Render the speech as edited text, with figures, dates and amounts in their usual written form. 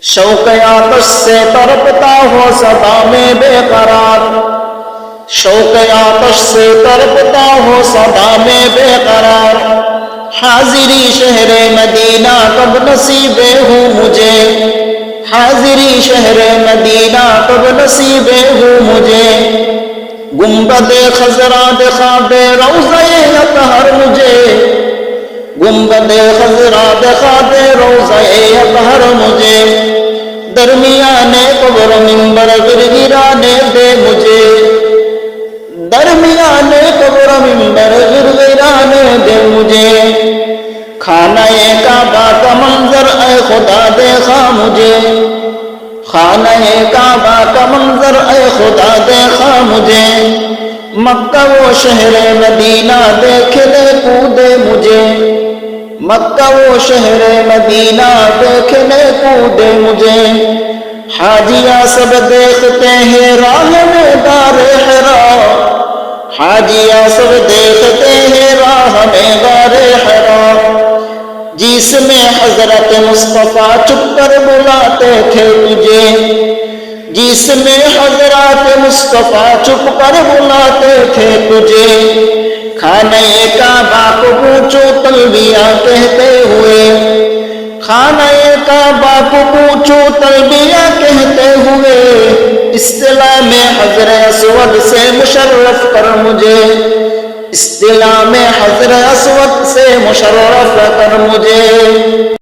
शौक़ आतिश से तड़पता हो सदा में बेकरार, शौक़ आतिश से तड़पता हो सदा में बेकरार। हाजिरी शहर मदीना कब नसीबे हो मुझे, हाजिरी शहर मदीना कब नसीबे हो मुझे। गुंबदे खजरा दिखाबे रोज़े अतहर मुझे, गुंबदे खजरा दिखाबे रोज़े अतहर मुझे। दरमियाने कब्र मिंबर गिरगिराने दे मुझे, दरमियाने कब्र मिंबर गिरगिराने दे मुझे। खाने काबा का मंजर ऐ खुदा देखा मुझे, खाने काबा का मंजर ऐ खुदा देखा मुझे। मक्का वो शहर मदीना देखने कूदे मुझे, मक्का वो शहर मदीना देखने कूदे मुझे। हाजिया सब देखते हैं राह में गारे हिरा, हाजिया सब देखते हैं राह में गारे हिरा। जिसमें हजरत मुस्तफा चुप कर बुलाते थे तुझे, जिसमें हजरत मुस्तफा चुप कर बुलाते थे तुझे। खाने काबा को पूछो तलबिया कहते हुए, खाने काबा को पूछो तलबिया कहते हुए। इस्तिला में हजरत अस्वद से मुशर्रफ कर मुझे, इस्तिला में हजरत अस्वद से मुशर्रफ कर मुझे।